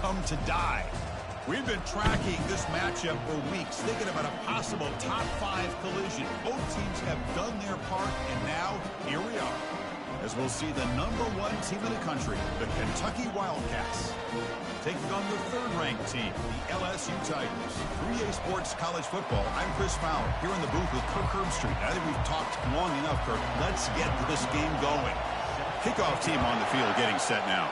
come to die. We've been tracking this matchup for weeks, thinking about a possible top 5 collision. Both teams have done their part, and now here we are, as we'll see the #1 team in the country, the Kentucky Wildcats, taking on the 3rd-ranked team, the LSU Tigers. 3A Sports College Football, I'm Chris Fowler, here in the booth with Kirk Herbstreit. I think we've talked long enough, Kirk. Let's get this game going. Kickoff team on the field getting set now.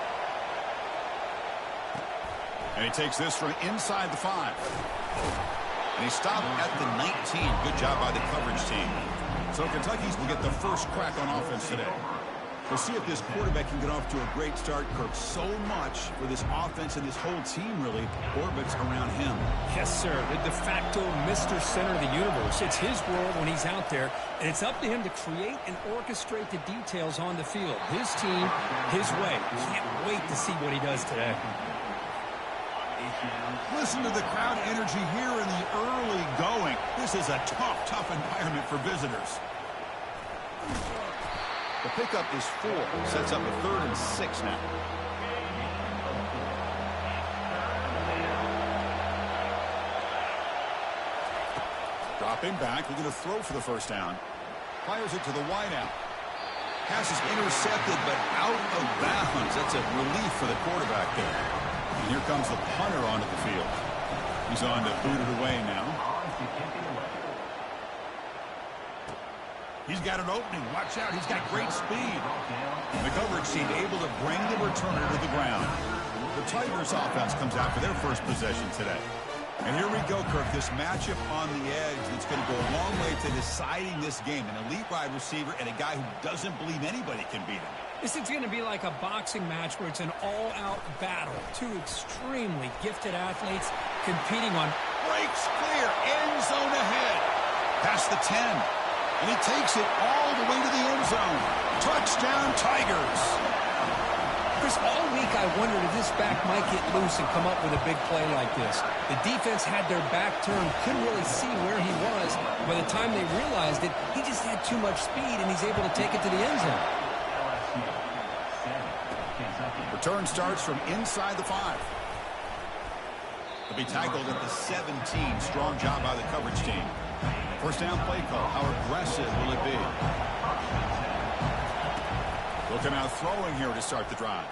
And he takes this from inside the 5. And he stopped at the 19. Good job by the coverage team. So Kentucky's will get the first crack on offense today. We'll see if this quarterback can get off to a great start, Kirk. So much for this offense and this whole team really orbits around him. Yes, sir. The de facto Mr. Center of the universe. It's his world when he's out there, and it's up to him to create and orchestrate the details on the field. His team, his way. Can't wait to see what he does today. Listen to the crowd energy here in the early going. This is a tough environment for visitors. The pickup is 4. Sets up a 3rd and 6 now. Dropping back. We're going to throw for the first down. Fires it to the wideout. Pass is intercepted, but out of bounds. That's a relief for the quarterback there. And here comes the punter onto the field. He's on to boot it away now. He's got an opening. Watch out. He's got great speed. And the coverage team able to bring the returner to the ground. The Tigers offense comes out for their first possession today. And here we go, Kirk. This matchup on the edge that's going to go a long way to deciding this game. An elite wide receiver and a guy who doesn't believe anybody can beat him. This is going to be like a boxing match where it's an all-out battle. 2 extremely gifted athletes competing on. Breaks clear. End zone ahead. Past the 10. And he takes it all the way to the end zone. Touchdown, Tigers. Chris, all week I wondered if this back might get loose and come up with a big play like this. The defense had their back turned, couldn't really see where he was. By the time they realized it, he just had too much speed, and he's able to take it to the end zone. Return starts from inside the 5. He'll be tackled at the 17. Strong job by the coverage team. First down play call. How aggressive will it be? Looking out throwing here to start the drive.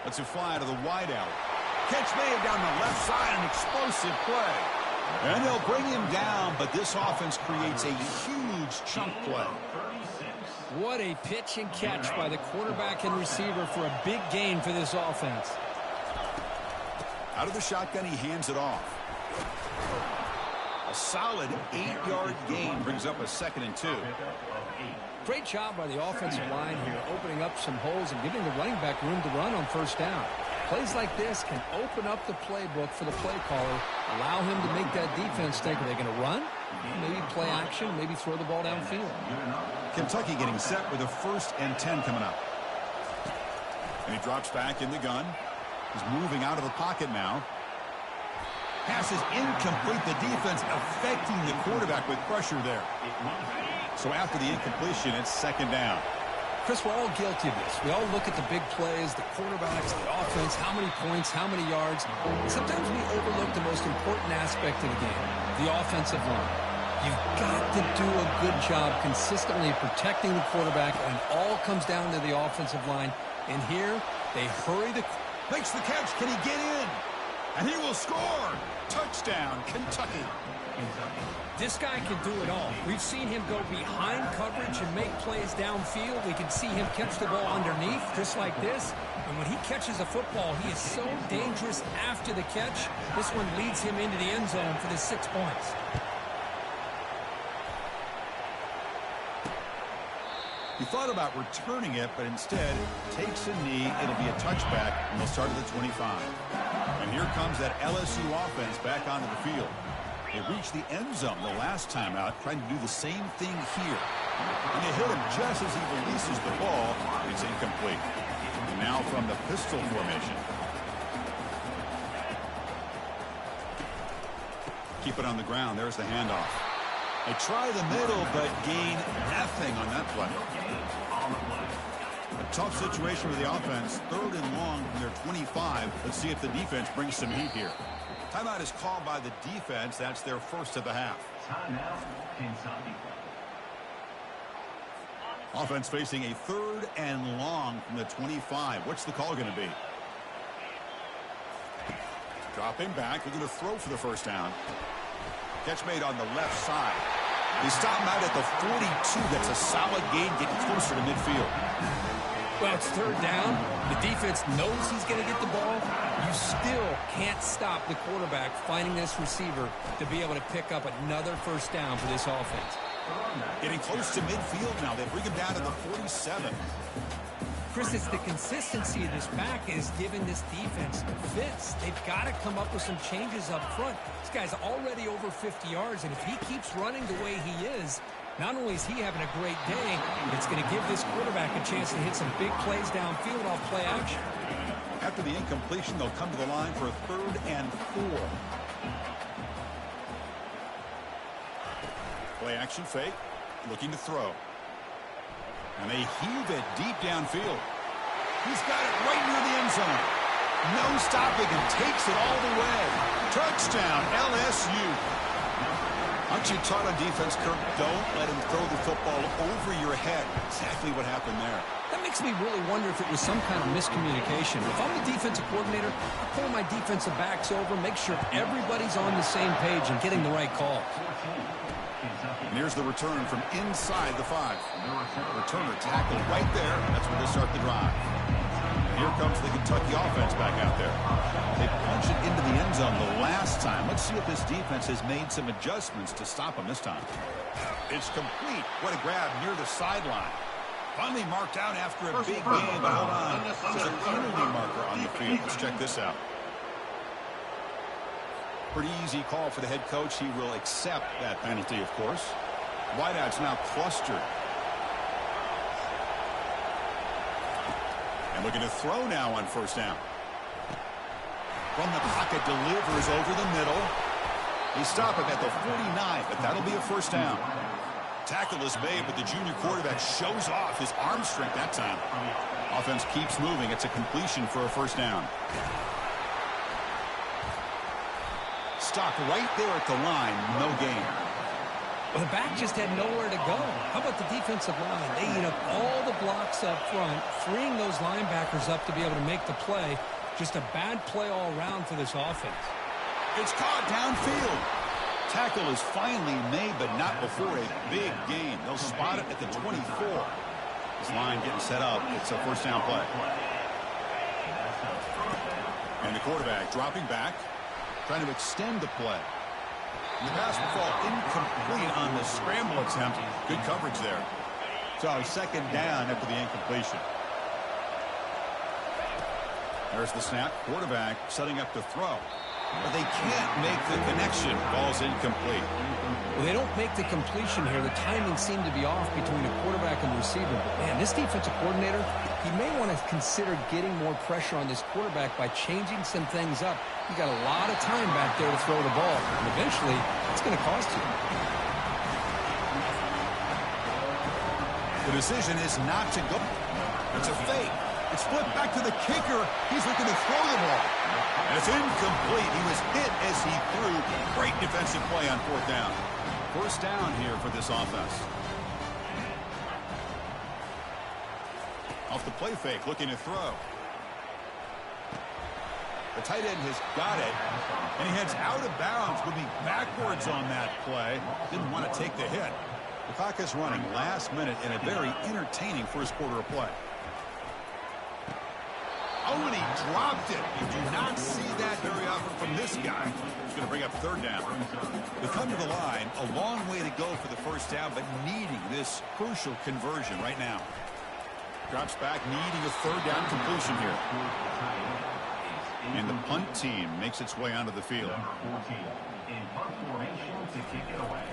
Let's it fly to the wideout. Catch made down the left side. An explosive play. And they'll bring him down, but this offense creates a huge chunk play. What a pitch and catch by the quarterback and receiver for a big gain for this offense. Out of the shotgun, he hands it off. A solid 8-yard gain brings up a 2nd and 2. Great job by the offensive line here, opening up some holes and giving the running back room to run on first down. Plays like this can open up the playbook for the play caller, allow him to make that defense think, are they going to run? Maybe play action, maybe throw the ball downfield. Kentucky getting set with a 1st and 10 coming up. And he drops back in the gun. He's moving out of the pocket now. Pass is incomplete. The defense affecting the quarterback with pressure there. So after the incompletion, it's 2nd down. Chris, we're all guilty of this. We all look at the big plays, the quarterbacks, the offense, how many points, how many yards. And sometimes we overlook the most important aspect of the game, the offensive line. You've got to do a good job consistently protecting the quarterback, and it all comes down to the offensive line. And here, they hurry the... Makes the catch. Can he get in? And he will score. Touchdown, Kentucky. This guy can do it all. We've seen him go behind coverage and make plays downfield. We can see him catch the ball underneath, just like this. And when he catches a football, he is so dangerous after the catch. This one leads him into the end zone for the 6 points. He thought about returning it, but instead takes a knee. It'll be a touchback, and they'll start at the 25. And here comes that LSU offense back onto the field. They reached the end zone the last time out, trying to do the same thing here. And they hit him just as he releases the ball. It's incomplete. And now from the pistol formation. Keep it on the ground. There's the handoff. They try the middle, but gain nothing on that play. A Tough situation with the offense. 3rd and long from their 25. Let's see if the defense brings some heat here. Timeout is called by the defense. That's their first of the half. Timeout, Kentucky. Offense facing a 3rd and long from the 25. What's the call going to be? Dropping back. They're going to throw for the first down. Catch made on the left side. They stop him out at the 42. That's a solid gain, getting closer to midfield. Well, it's 3rd down. The defense knows he's going to get the ball. You still can't stop the quarterback finding this receiver to be able to pick up another first down for this offense. Getting close to midfield now. They bring him down to the 47. Chris, it's the consistency of this back is giving this defense fits. They've got to come up with some changes up front. This guy's already over 50 yards, and if he keeps running the way he is, not only is he having a great day, it's going to give this quarterback a chance to hit some big plays downfield off play action. After the incompletion, they'll come to the line for a 3rd and 4. Play action fake, looking to throw. And they heave it deep downfield. He's got it right near the end zone. No stopping and takes it all the way. Touchdown, LSU. Aren't you taught on defense, Kirk? Don't let him throw the football over your head. Exactly what happened there. That makes me really wonder if it was some kind of miscommunication. If I'm the defensive coordinator, I pull my defensive backs over, make sure everybody's on the same page and getting the right call. And here's the return from inside the 5. Returner tackled right there. That's where they start the drive. And here comes the Kentucky offense back out there. They punched it into the end zone the last time. Let's see if this defense has made some adjustments to stop them this time. It's complete. What a grab near the sideline. Finally marked out after a big game, but hold on. There's a penalty marker on the field. Let's check this out. Pretty easy call for the head coach. He will accept that penalty, of course. Wideouts now clustered. And looking to throw now on first down. From the pocket, delivers over the middle. They stop him at the 49, but that'll be a first down. Tackle is made, but the junior quarterback shows off his arm strength that time. Offense keeps moving. It's a completion for a first down. Stop right there at the line. No gain. Well, the back just had nowhere to go. How about the defensive line? They eat up all the blocks up front, freeing those linebackers up to be able to make the play. Just a bad play all around for this offense. It's caught downfield. Tackle is finally made, but not before a big gain. They'll spot it at the 24. This line getting set up. It's a first down play. And the quarterback dropping back, trying to extend the play. And the pass will fall incomplete on the scramble attempt. Good coverage there. So second down after the incompletion. There's the snap. Quarterback setting up to throw. But they can't make the connection. Ball's incomplete. Well, they don't make the completion here. The timing seemed to be off between a quarterback and the receiver. But, man, this defensive coordinator, he may want to consider getting more pressure on this quarterback by changing some things up. You got a lot of time back there to throw the ball. And eventually, it's going to cost you. The decision is not to go. It's a fake. It's flipped back to the kicker. He's looking to throw the ball. And it's incomplete. He was hit as he threw. Great defensive play on fourth down. First down here for this offense. Off the play fake, looking to throw. The tight end has got it. And he heads out of bounds, moving backwards on that play. Didn't want to take the hit. The clock is running last minute in a very entertaining first quarter of play. Oh, and he dropped it. You do not see that very often from this guy. He's going to bring up third down. They come to the line, a long way to go for the first down, but needing this crucial conversion right now. Drops back, needing a third down completion here. And the punt team makes its way onto the field. Number 14 in punt formation to kick it away.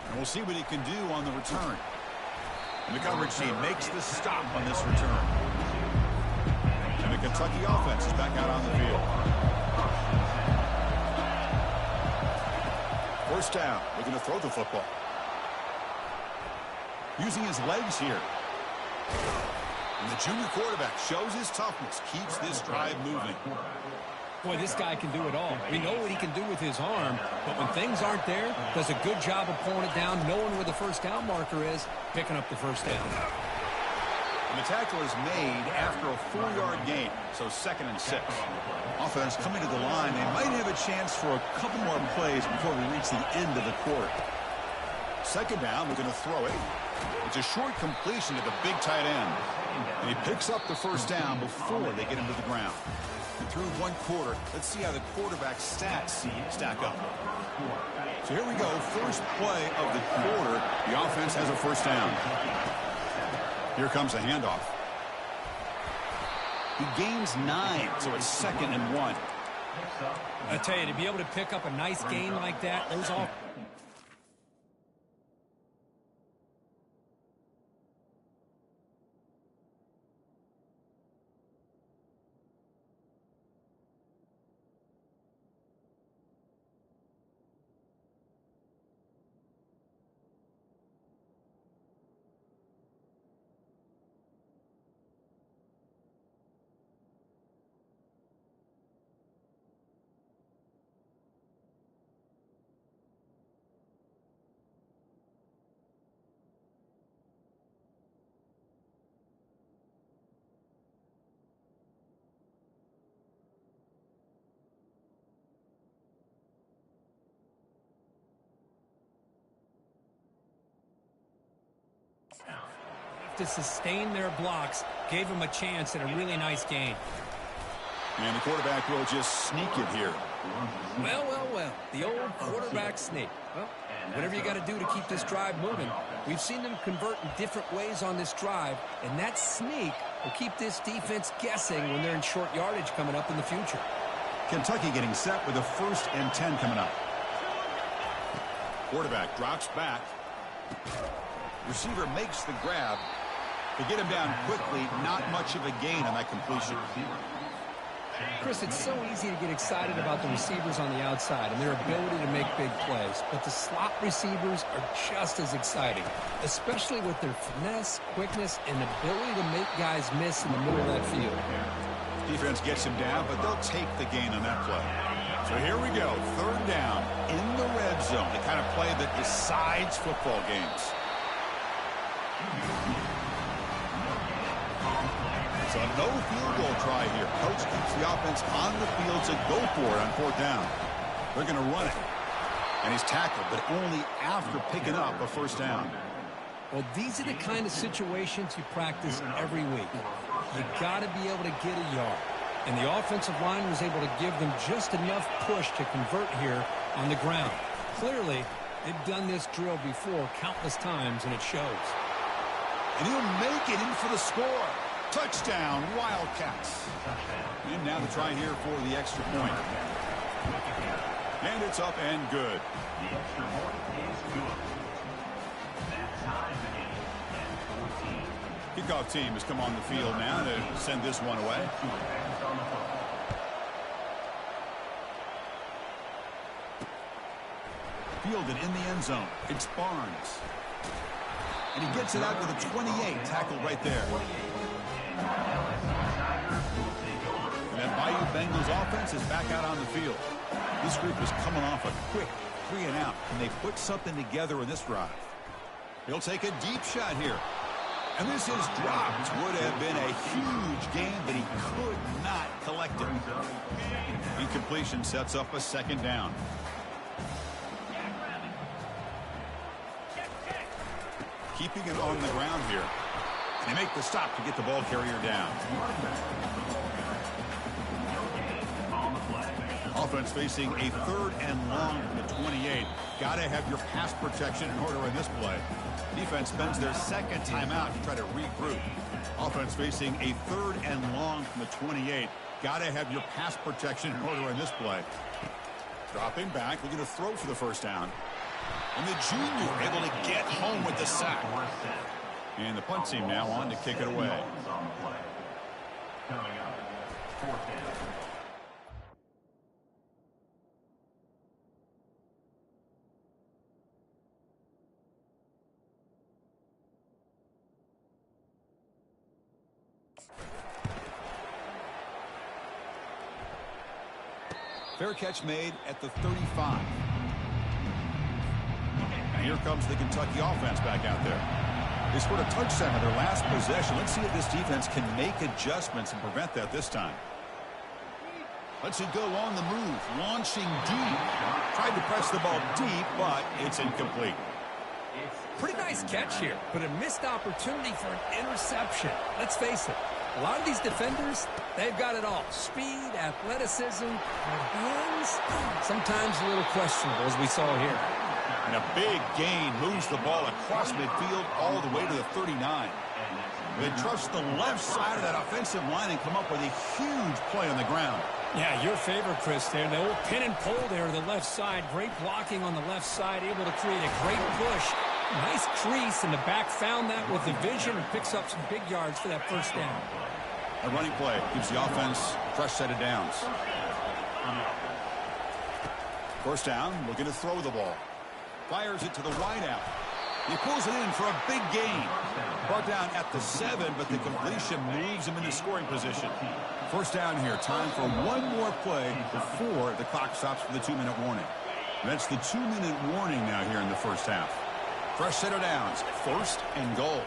And we'll see what he can do on the return. And the coverage team makes the stop on this return. And the Kentucky offense is back out on the field. First down, looking to throw the football. using his legs here. And the junior quarterback shows his toughness, keeps this drive moving. Boy, this guy can do it all. We know what he can do with his arm, but when things aren't there, does a good job of pulling it down, knowing where the first down marker is, picking up the first down. And the tackle is made after a 4-yard gain, so 2nd and 6. Offense coming to the line. They might have a chance for a couple more plays before we reach the end of the quarter. 2nd down, we're going to throw it. It's a short completion to the big tight end. And he picks up the first down before they get him to the ground. And through 1 quarter, let's see how the quarterback stats stack up. So here we go, first play of the quarter. The offense has a first down. Here comes a handoff. He gains 9, so it's 2nd and 1. I tell you, to be able to pick up a nice gain like that, those all... to sustain their blocks, gave him a chance at a really nice gain. And the quarterback will just sneak it here. Well. The old quarterback sneak. Well, whatever you got to do to keep this drive moving. We've seen them convert in different ways on this drive, and that sneak will keep this defense guessing when they're in short yardage coming up in the future. Kentucky getting set with a 1st and 10 coming up. Quarterback drops back. Receiver makes the grab. To get him down quickly, not much of a gain on that completion. Chris, it's so easy to get excited about the receivers on the outside and their ability to make big plays, but the slot receivers are just as exciting, especially with their finesse, quickness, and ability to make guys miss in the middle of that field. Defense gets him down, but they'll take the gain on that play. So here we go, 3rd down in the red zone, the kind of play that decides football games. So no field goal try here. Coach keeps the offense on the field to go for it on 4th down. They're going to run it. And he's tackled, but only after picking up a first down. Well, these are the kind of situations you practice every week. You got to be able to get a yard. And the offensive line was able to give them just enough push to convert here on the ground. Clearly, they've done this drill before countless times, and it shows. And he'll make it in for the score. Touchdown, Wildcats. And now the try here for the extra point. And it's up and good. The extra point is good. That time it is 14. Kickoff team has come on the field now to send this one away. Fielded in the end zone. It's Barnes. And he gets it out to the 28, tackled right there. And that Bayou Bengals offense is back out on the field. This group is coming off a quick 3 and out, and they put something together in this drive. He'll take a deep shot here. And this is dropped. Would have been a huge gain, but he could not collect it. Incompletion sets up a 2nd down. Keeping it on the ground here. They make the stop to get the ball carrier down. Offense facing a 3rd and long from the 28. Got to have your pass protection in order in this play. Defense spends their 2nd timeout to try to regroup. Offense facing a 3rd and long from the 28. Got to have your pass protection in order in this play. Dropping back, looking to throw for the first down. And the junior able to get home with the sack. And the punt team now on to kick it away. Coming up, 4th down. Fair catch made at the 35. And here comes the Kentucky offense back out there. They scored a touchdown on their last possession. Let's see if this defense can make adjustments and prevent that this time. Let's it go on the move, launching deep. Tried to press the ball deep, but it's incomplete. Pretty nice catch here, but a missed opportunity for an interception. Let's face it, a lot of these defenders, they've got it all. Speed, athleticism, hands, sometimes a little questionable, as we saw here. And a big gain moves the ball across midfield all the way to the 39. They trust the left side of that offensive line and come up with a huge play on the ground. Yeah, your favorite, Chris, there. The old pin and pull there to the left side. Great blocking on the left side, able to create a great push. Nice crease, and the back found that with the vision and picks up some big yards for that first down. A running play gives the offense a fresh set of downs. First down, looking to throw the ball. Fires it to the wideout. He pulls it in for a big gain. Brought down at the 7, but the completion moves him into scoring position. First down here. Time for one more play before the clock stops for the 2-minute warning. That's the 2-minute warning now here in the first half. Fresh set of downs. First and goal.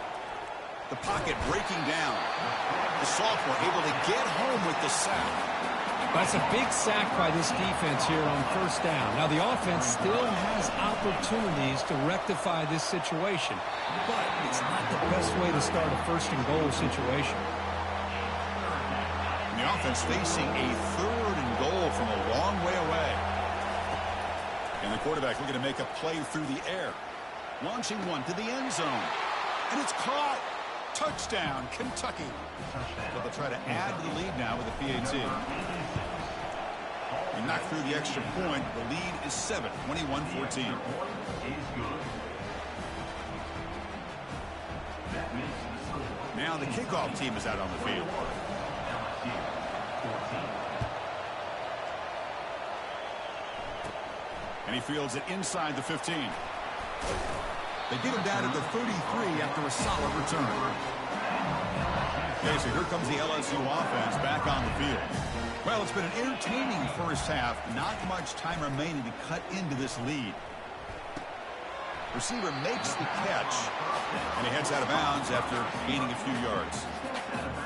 The pocket breaking down. The sophomore able to get home with the sack. That's a big sack by this defense here on first down. Now, the offense still has opportunities to rectify this situation, but it's not the best way to start a first and goal situation. And the offense facing a third and goal from a long way away. And the quarterback looking to make a play through the air. Launching one to the end zone. And it's caught. Touchdown, Kentucky. But they'll try to add to the lead now with a PAT. They knock through the extra point. The lead is 7, 21-14. Now the kickoff team is out on the field. And he fields it inside the 15. They get him down at the 33 after a solid return. Okay, so here comes the LSU offense back on the field. Well, it's been an entertaining first half. Not much time remaining to cut into this lead. Receiver makes the catch, and he heads out of bounds after gaining a few yards.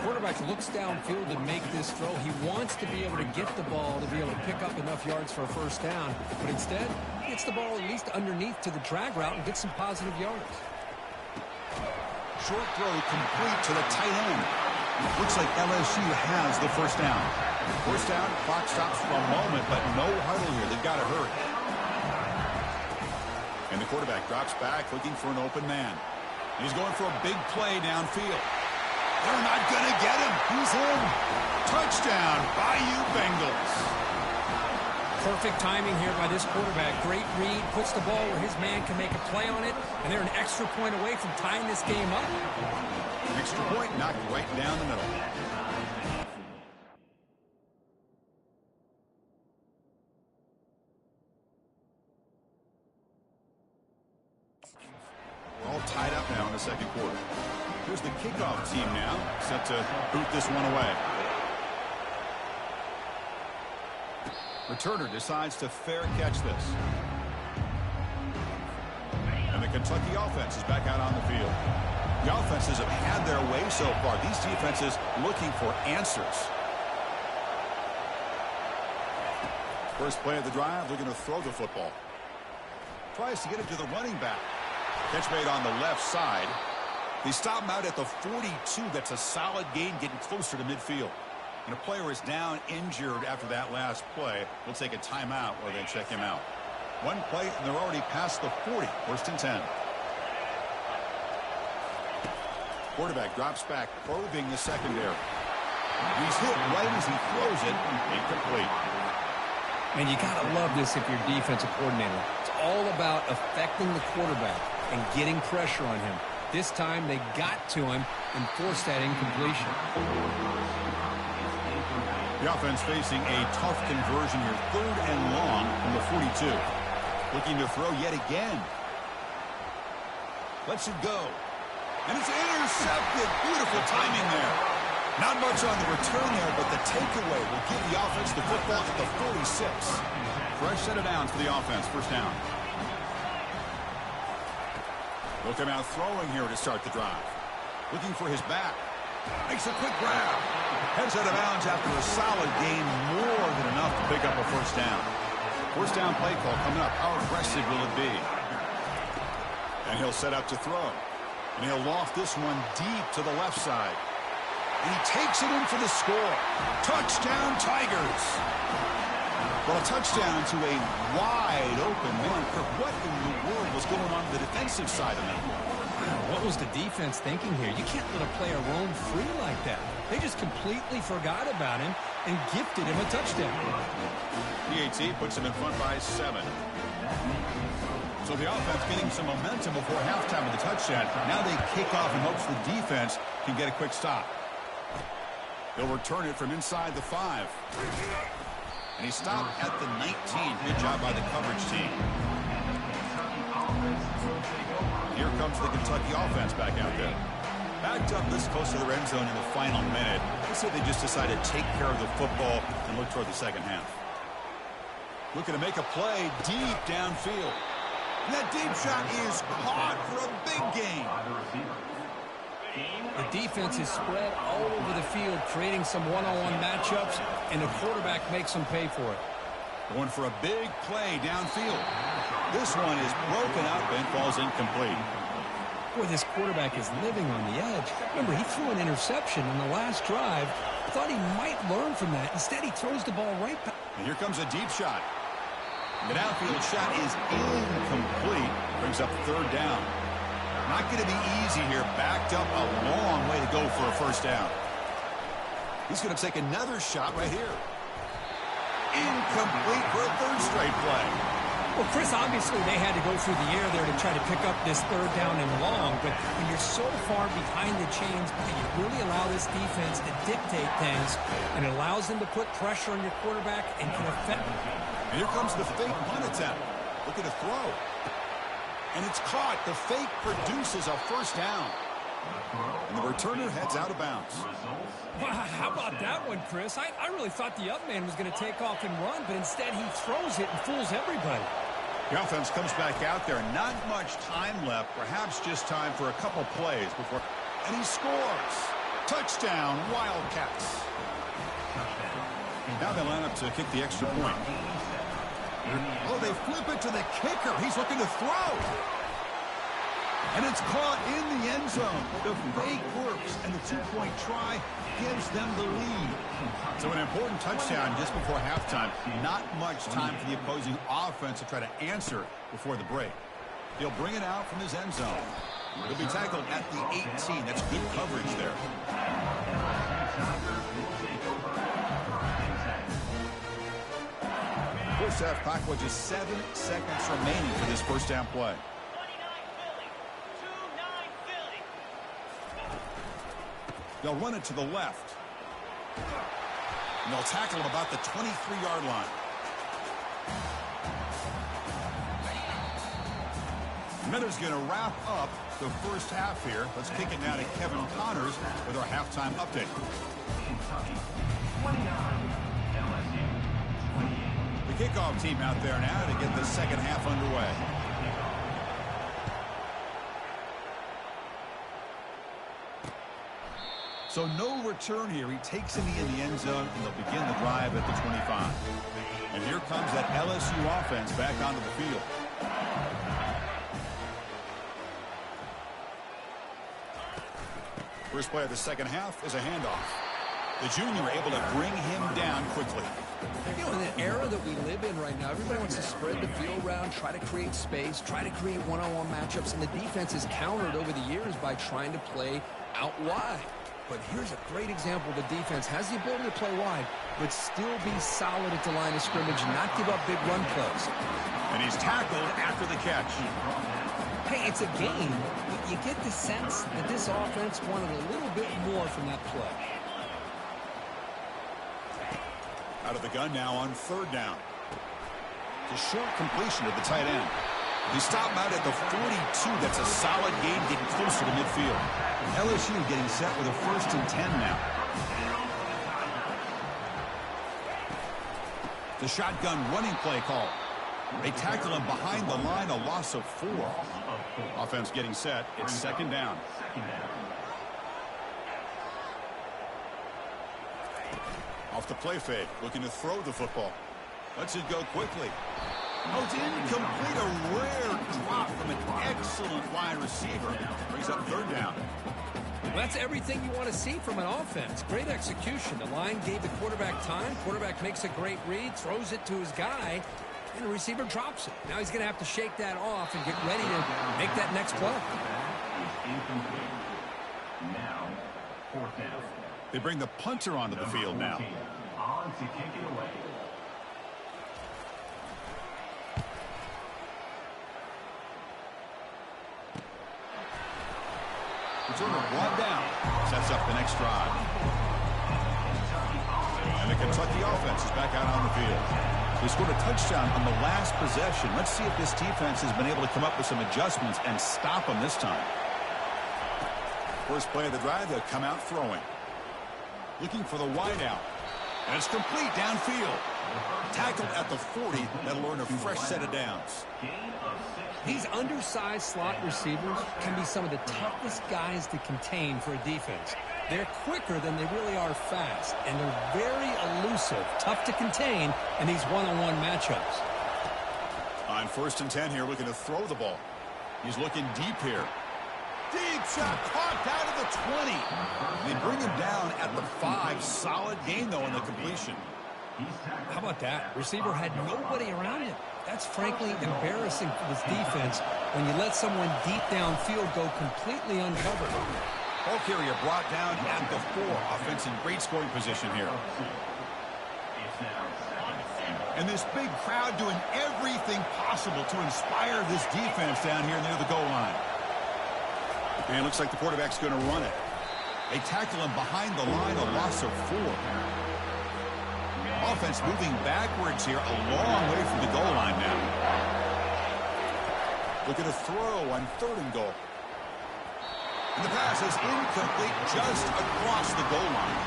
Quarterback looks downfield to make this throw. He wants to be able to get the ball to be able to pick up enough yards for a first down, but instead, he gets the ball at least underneath to the drag route and gets some positive yards. Short throw complete to the tight end. Looks like LSU has the first down. First down, clock stops for a moment, but no huddle here. They've got to hurry. And the quarterback drops back, looking for an open man. He's going for a big play downfield. They're not going to get him. He's in. Touchdown, Bayou Bengals. Perfect timing here by this quarterback. Great read, puts the ball where his man can make a play on it, and they're an extra point away from tying this game up. An extra point knocked right down the middle. We're all tied up now in the second quarter. Here's the kickoff team now, set to boot this one away. Returner decides to fair catch this. And the Kentucky offense is back out on the field. The offenses have had their way so far. These defenses looking for answers. First play of the drive, looking to throw the football. Tries to get it to the running back. Catch made on the left side. They stop him out at the 42. That's a solid gain, getting closer to midfield. And a player is down injured after that last play. We'll take a timeout or they check him out. One play, and they're already past the 40. First and 10. Quarterback drops back, probing the secondary. He's hit right as he throws it. Incomplete. And you got to love this if you're defensive coordinator. It's all about affecting the quarterback and getting pressure on him. This time they got to him and forced that incompletion. The offense facing a tough conversion here. Third and long from the 42. Looking to throw yet again. Lets it go. And it's intercepted. Beautiful timing there. Not much on the return there, but the takeaway will give the offense the football at the 46. Fresh set of downs for the offense. First down. Look him out throwing here to start the drive. Looking for his back. Makes a quick grab. Heads out of bounds after a solid gain, more than enough to pick up a first down. First down play call coming up. How aggressive will it be? And he'll set up to throw. And he'll loft this one deep to the left side. And he takes it in for the score. Touchdown, Tigers. Well, a touchdown to a wide open man. What in the world was going on the defensive side of that ball? What was the defense thinking here? You can't let a player roam free like that. They just completely forgot about him and gifted him a touchdown. PAT puts him in front by 7. So the offense getting some momentum before halftime with the touchdown. Now they kick off in hopes the defense can get a quick stop. They'll return it from inside the 5. And he stopped at the 19. Good job by the coverage team. Here comes the Kentucky offense back out there. Backed up this close to the end zone in the final minute. Let's say they just decided to take care of the football and look toward the second half. Looking to make a play deep downfield. And that deep shot is caught for a big gain. The defense is spread all over the field, creating some one-on-one matchups, and the quarterback makes them pay for it. Going for a big play downfield. This one is broken up and falls incomplete. Boy, this quarterback is living on the edge. Remember, he threw an interception in the last drive. Thought he might learn from that. Instead, he throws the ball right back. And here comes a deep shot. The downfield shot is incomplete. Brings up third down. Not going to be easy here. Backed up a long way to go for a first down. He's going to take another shot right here. Incomplete for a third straight play. Well, Chris, obviously they had to go through the air there to try to pick up this third down and long, but when you're so far behind the chains, you really allow this defense to dictate things, and it allows them to put pressure on your quarterback and can affect him. And here comes the fake punt attempt. Looking to throw. And it's caught. The fake produces a first down. And the returner heads out of bounds. Wow, how about that one, Chris? I really thought the up man was going to take off and run, but instead he throws it and fools everybody. The offense comes back out there. Not much time left. Perhaps just time for a couple plays before. And he scores. Touchdown, Wildcats. Now they line up to kick the extra point. Oh, they flip it to the kicker. He's looking to throw. And it's caught in the end zone. The fake works, and the two-point try gives them the lead. So an important touchdown just before halftime. Not much time for the opposing offense to try to answer before the break. He'll bring it out from his end zone. He'll be tackled at the 18. That's good coverage there. First half clock with just 7 seconds remaining for this first down play. They'll run it to the left. And they'll tackle him about the 23-yard line. Miller's going to wrap up the first half here. Let's kick it now to Kevin Connors with our halftime update. The kickoff team out there now to get the second half underway. So no return here. He takes it in the end zone, and they'll begin the drive at the 25. And here comes that LSU offense back onto the field. First play of the second half is a handoff. The junior able to bring him down quickly. You know, in the era that we live in right now, everybody wants to spread the field around, try to create space, try to create one-on-one matchups, and the defense is countered over the years by trying to play out wide. But here's a great example. The defense has the ability to play wide, but still be solid at the line of scrimmage and not give up big run plays. And he's tackled after the catch. Hey, it's a game, but you get the sense that this offense wanted a little bit more from that play. Out of the gun now on third down. It's a short completion to the tight end. He stopped out at the 42. That's a solid gain, getting closer to midfield. LSU getting set with a 1st and 10 now. The shotgun running play call. They tackle him behind the line, a loss of 4. Offense getting set. It's second down. Off the play fake, looking to throw the football. Lets it go quickly. Oh, it's incomplete. A rare drop from an excellent wide receiver. Brings up third down. Well, that's everything you want to see from an offense. Great execution. The line gave the quarterback time. Quarterback makes a great read, throws it to his guy, and the receiver drops it. Now he's going to have to shake that off and get ready to make that next play. Now, fourth down. They bring the punter onto the field now. On to kick it away. Returner brought down. Sets up the next drive. And the Kentucky offense is back out on the field. They scored a touchdown on the last possession. Let's see if this defense has been able to come up with some adjustments and stop them this time. First play of the drive, they'll come out throwing. Looking for the wideout. And it's complete downfield. Tackled at the 40. That'll earn a fresh set of downs. These undersized slot receivers can be some of the toughest guys to contain for a defense. They're quicker than they really are fast, and they're very elusive, tough to contain in these one-on-one matchups. On 1st and 10 here, looking to throw the ball. He's looking deep here. Deep shot caught down to the 20. They bring him down at the 5. Solid gain, though, in the completion. How about that? Receiver had nobody around him. That's frankly embarrassing for this defense when you let someone deep downfield go completely uncovered. Ball carrier brought down at the 4. Offense in great scoring position here. And this big crowd doing everything possible to inspire this defense down here near the goal line. And it looks like the quarterback's going to run it. They tackle him behind the line, a loss of 4. Offense moving backwards here, a long way from the goal line now. Look at a throw on 3rd and goal. And the pass is incomplete just across the goal line.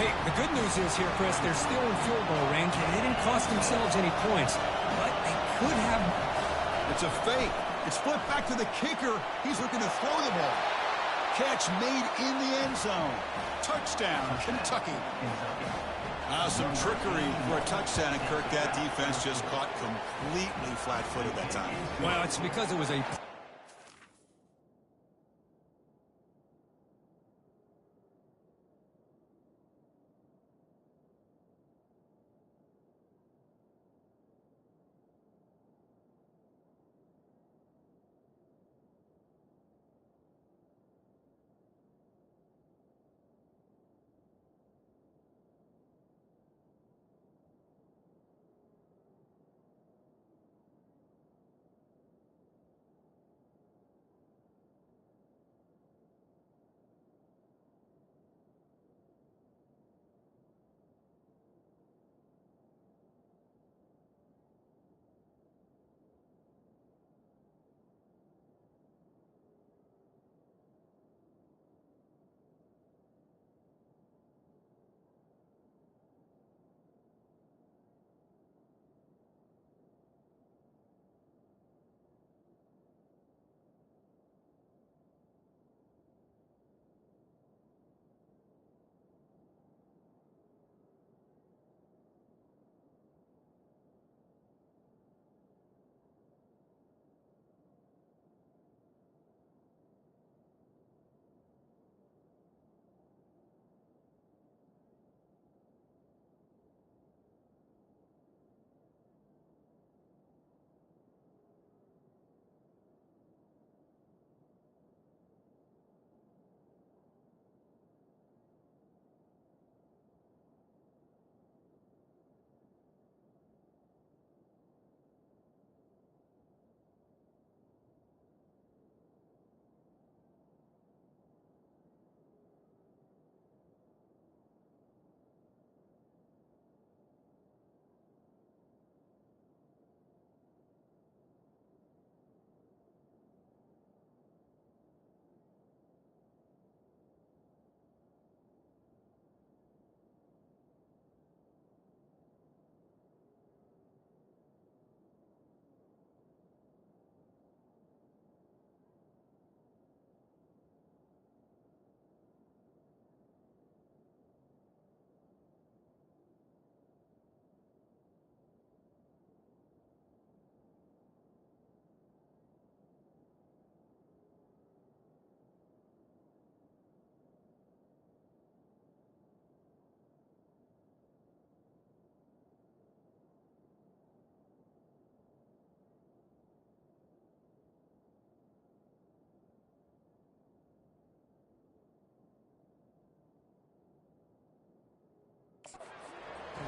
Hey, the good news is here, Chris, they're still in field goal range, and they didn't cost themselves any points. But they could have. It's a fake. It's flipped back to the kicker. He's looking to throw the ball. Catch made in the end zone. Touchdown, Kentucky. Some trickery for a touchdown, and Kirk, that defense just caught completely flat-footed that time. Well, it's because it was a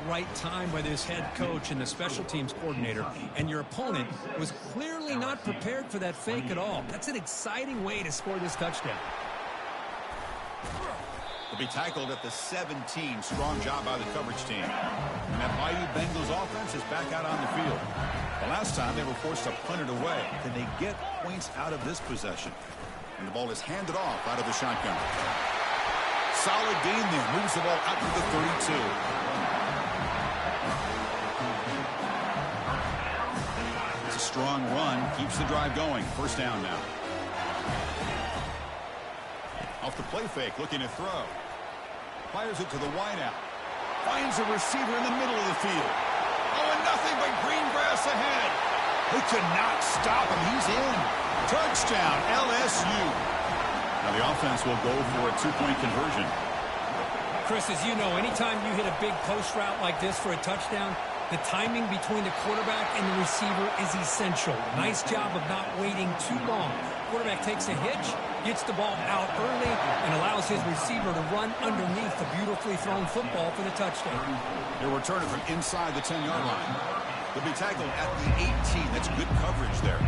right time by this head coach and the special teams coordinator, and your opponent was clearly not prepared for that fake at all. That's an exciting way to score this touchdown. Will be tackled at the 17. Strong job by the coverage team. And that mighty Bengals offense is back out on the field. The last time they were forced to punt it away. Can they get points out of this possession? And the ball is handed off out of the shotgun. Solid gain there. Moves the ball out to the 32. It's a strong run. Keeps the drive going. First down now. Off the play fake, looking to throw. Fires it to the wideout. Finds a receiver in the middle of the field. Oh, and nothing but green grass ahead. They could not stop him. He's in. Touchdown, LSU. Now the offense will go for a two-point conversion. Chris, as you know, anytime you hit a big post route like this for a touchdown, the timing between the quarterback and the receiver is essential. Nice job of not waiting too long. Quarterback takes a hitch, gets the ball out early, and allows his receiver to run underneath the beautifully thrown football for the touchdown. They're returning from inside the 10-yard line. They'll be tackled at the 18. That's good coverage there.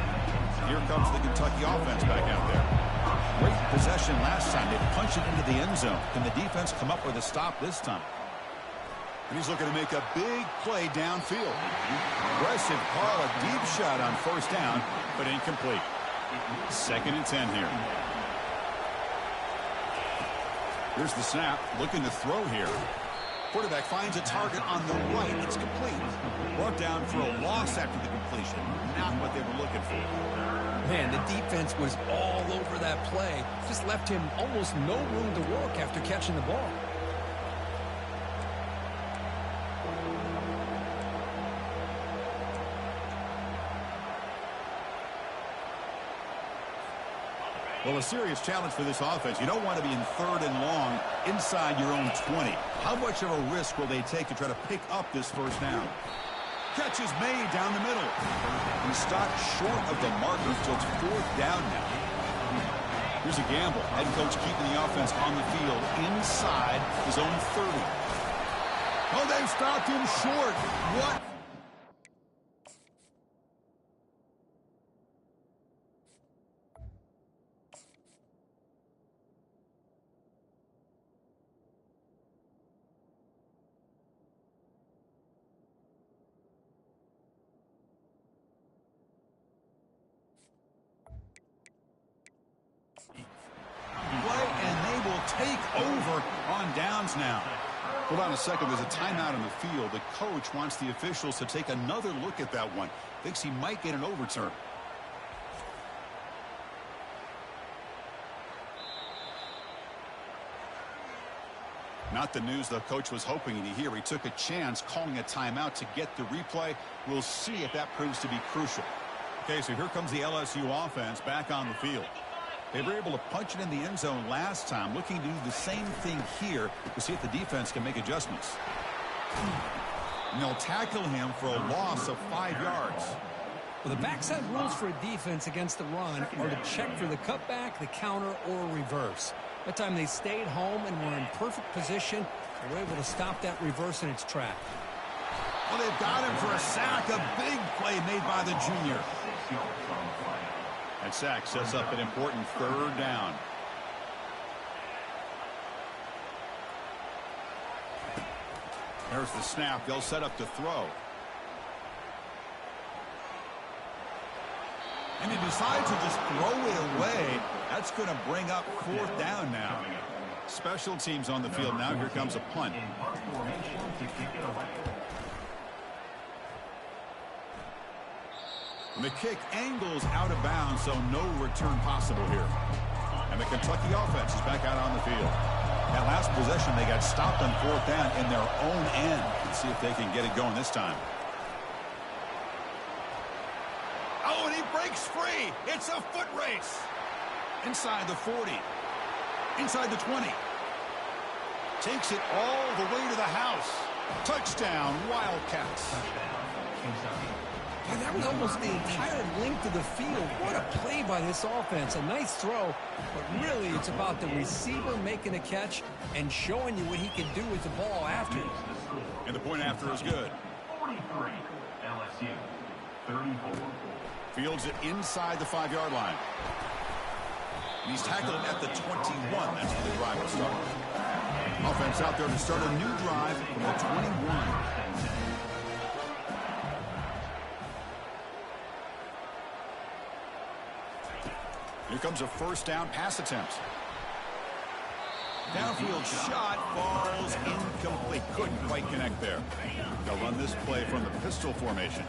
Here comes the Kentucky offense back out there. Great possession last time. They punched it into the end zone. Can the defense come up with a stop this time? And he's looking to make a big play downfield. Aggressive call, a deep shot on first down, but incomplete. 2nd and 10 here. Here's the snap, looking to throw here. Quarterback finds a target on the right. It's complete. Brought down for a loss after the completion. Not what they were looking for. Man, the defense was all over that play. Just left him almost no room to work after catching the ball. Well, a serious challenge for this offense. You don't want to be in 3rd and long inside your own 20. How much of a risk will they take to try to pick up this first down? Catch is made down the middle. He stopped short of the marker, so it's 4th down now. Here's a gamble. Head coach keeping the offense on the field inside his own 30. Oh, they've stopped him short. What? Over on downs now. Hold on a second. There's a timeout in the field. The coach wants the officials to take another look at that one. Thinks he might get an overturn. Not the news the coach was hoping to hear. He took a chance calling a timeout to get the replay. We'll see if that proves to be crucial. Okay, so here comes the LSU offense back on the field. They were able to punch it in the end zone last time, looking to do the same thing here to see if the defense can make adjustments. And they'll tackle him for a loss of 5 yards. Well, the backside rules for a defense against the run are to check for the cutback, the counter, or reverse. That time they stayed home and were in perfect position. They were able to stop that reverse in its track. Well, they've got him for a sack. A big play made by the junior. That sack sets up an important 3rd down. There's the snap. They'll set up to throw. And he decides to just throw it away. That's going to bring up 4th down now. Special teams on the field now. Here comes a punt. And the kick angles out of bounds, so no return possible here. And the Kentucky offense is back out on the field. That last possession, they got stopped on 4th down in their own end. Let's see if they can get it going this time. Oh, and he breaks free. It's a foot race. Inside the 40. Inside the 20. Takes it all the way to the house. Touchdown, Wildcats. Boy, that was almost the entire length of the field. What a play by this offense. A nice throw, but really it's about the receiver making a catch and showing you what he can do with the ball after. And the point after is good. 43, LSU, 34. Fields it inside the 5-yard line. And he's tackled at the 21. That's where the drive will start. Offense out there to start a new drive from the 21. Here comes a first down pass attempt. Downfield shot falls incomplete. Couldn't quite connect there. They'll run this play from the pistol formation.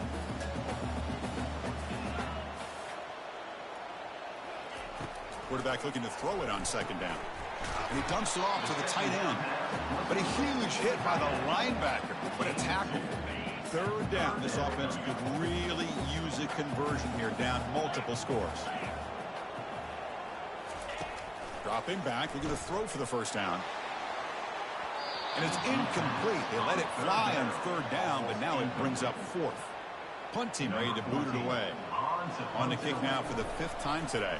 Quarterback looking to throw it on second down. And he dumps it off to the tight end. But a huge hit by the linebacker. What a tackle. Third down. This offense could really use a conversion here, down multiple scores. Dropping back, looking to throw for the first down. And it's incomplete. They let it fly on third down, but now it brings up fourth. Punt team ready to boot it away. On the kick now for the 5th time today.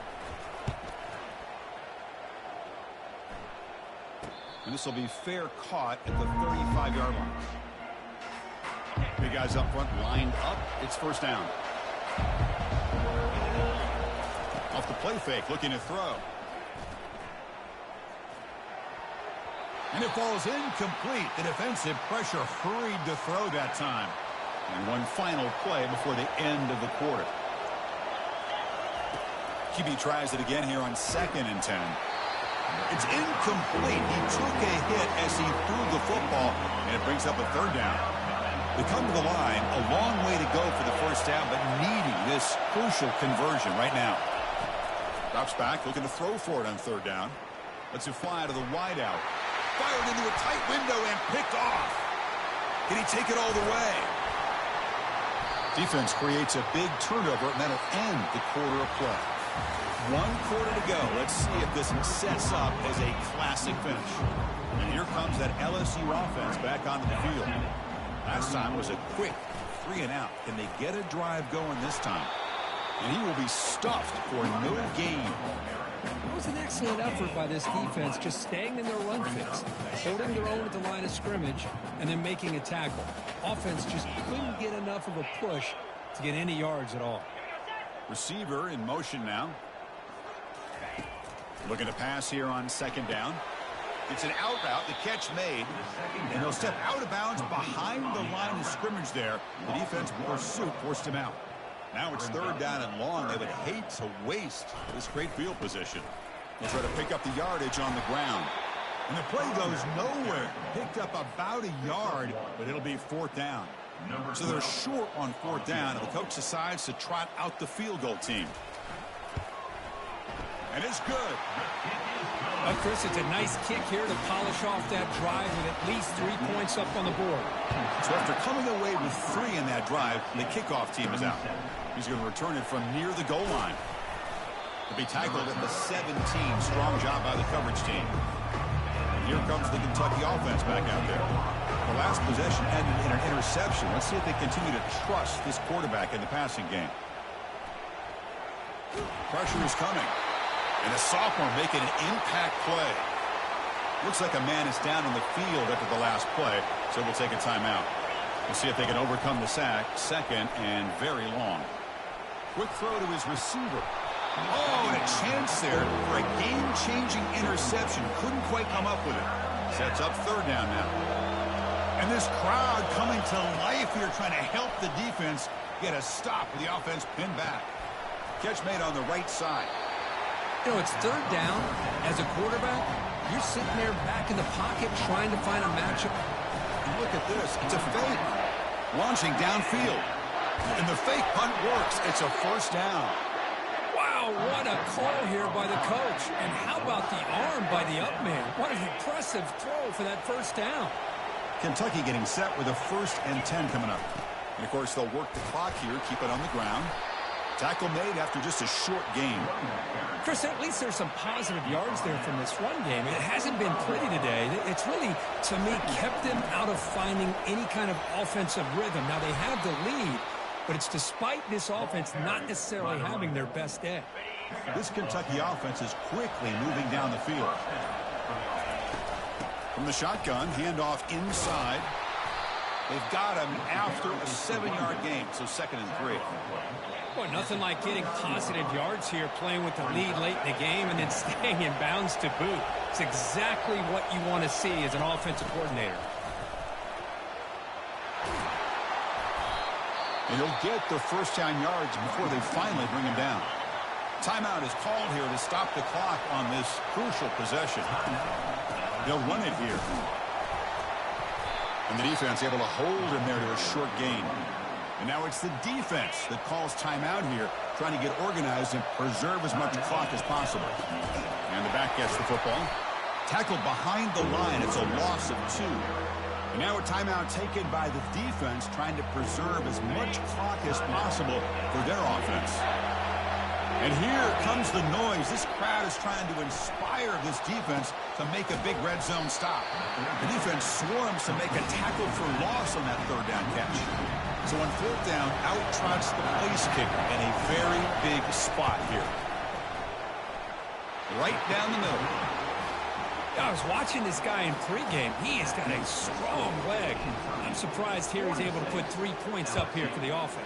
And this will be fair caught at the 35-yard line. Big guys up front lined up. It's first down. Off the play fake, looking to throw. And it falls incomplete. The defensive pressure hurried to throw that time. And one final play before the end of the quarter. QB tries it again here on 2nd and 10. It's incomplete. He took a hit as he threw the football, and it brings up a third down. They come to the line, a long way to go for the first down, but needing this crucial conversion right now. Drops back, looking to throw for it on third down. Lets it fly to the wideout. Fired into a tight window and picked off. Can he take it all the way? Defense creates a big turnover, and that'll end the quarter of play. 1 quarter to go. Let's see if this sets up as a classic finish. And here comes that LSU offense back onto the field. Last time was a quick 3 and out. Can they get a drive going this time? And he will be stuffed for no gain. It was an excellent effort by this defense, just staying in their run fix, holding their own at the line of scrimmage, and then making a tackle. Offense just couldn't get enough of a push to get any yards at all. Receiver in motion now. Looking to pass here on second down. It's an out route, the catch made, and he'll step out of bounds behind the line of scrimmage there. The defense pursuit forced him out. Now it's third down and long. They would hate to waste this great field position. They'll try to pick up the yardage on the ground. And the play goes nowhere. Picked up about a yard, but it'll be fourth down. So they're short on fourth down, and the coach decides to trot out the field goal team. And it's good. Chris, it's a nice kick here to polish off that drive with at least 3 points up on the board. So after coming away with 3 in that drive, the kickoff team is out. He's going to return it from near the goal line. He'll be tackled at the 17. Strong job by the coverage team. And here comes the Kentucky offense back out there. The last possession ended in an interception. Let's see if they continue to trust this quarterback in the passing game. Pressure is coming. And the sophomore making an impact play. Looks like a man is down in the field after the last play, so we'll take a timeout. We'll see if they can overcome the sack. 2nd and very long. Quick throw to his receiver. Oh, and a chance there for a game-changing interception. Couldn't quite come up with it. Sets up third down now. And this crowd coming to life here, trying to help the defense get a stop with the offense pinned back. Catch made on the right side. You know, it's third down. As a quarterback, you're sitting there back in the pocket trying to find a matchup. And look at this. It's a fake. Launching downfield. And the fake punt works. It's a first down. Wow, what a call here by the coach. And how about the arm by the up man? What an impressive throw for that first down. Kentucky getting set with a 1st and 10 coming up. And, of course, they'll work the clock here, keep it on the ground. Tackle made after just a short game. Chris, at least there's some positive yards there from this run game. It hasn't been pretty today. It's really, to me, kept them out of finding any kind of offensive rhythm. Now, they have the lead, but it's despite this offense not necessarily having their best day. This Kentucky offense is quickly moving down the field. From the shotgun, handoff inside. They've got him after a 7-yard gain, so 2nd and 3. Boy, nothing like getting positive yards here, playing with the lead late in the game and then staying in bounds to boot. It's exactly what you want to see as an offensive coordinator. And he'll get the first down yards before they finally bring him down. Timeout is called here to stop the clock on this crucial possession. They'll run it here. And the defense able to hold him there to a short gain. And now it's the defense that calls timeout here, trying to get organized and preserve as much clock as possible. And the back gets the football. Tackled behind the line. It's a loss of 2. And now a timeout taken by the defense, trying to preserve as much clock as possible for their offense. And here comes the noise. This crowd is trying to inspire this defense to make a big red zone stop. The defense swarms to make a tackle for loss on that 3rd down catch. So on 4th down, out trots the place kicker in a very big spot here. Right down the middle. I was watching this guy in pregame. He has got a strong leg. I'm surprised here he's able to put 3 points up here for the offense.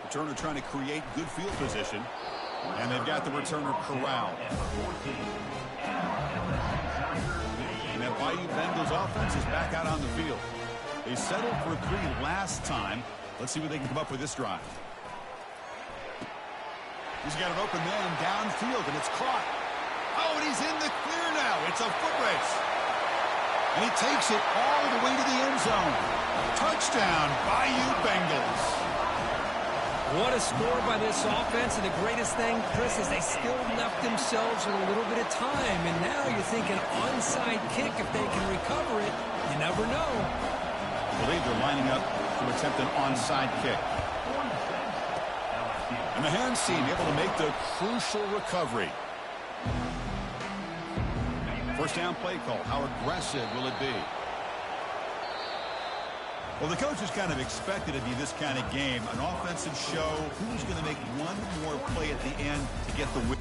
Returner trying to create good field position. And they've got the returner corralled. And that Bayou Bengals offense is back out on the field. They settled for 3 last time. Let's see what they can come up with this drive. He's got an open man downfield, and it's caught. Oh, and he's in the clear now. It's a foot race. And he takes it all the way to the end zone. Touchdown, Bayou Bengals. What a score by this offense, and the greatest thing, Chris, is they still left themselves with a little bit of time, and now you're thinking onside kick if they can recover it. You never know. I believe they're lining up to attempt an onside kick. And the hands team able to make the crucial recovery. First down play call. How aggressive will it be? Well, the coaches kind of expected it to be this kind of game. An offensive show. Who's going to make one more play at the end to get the win?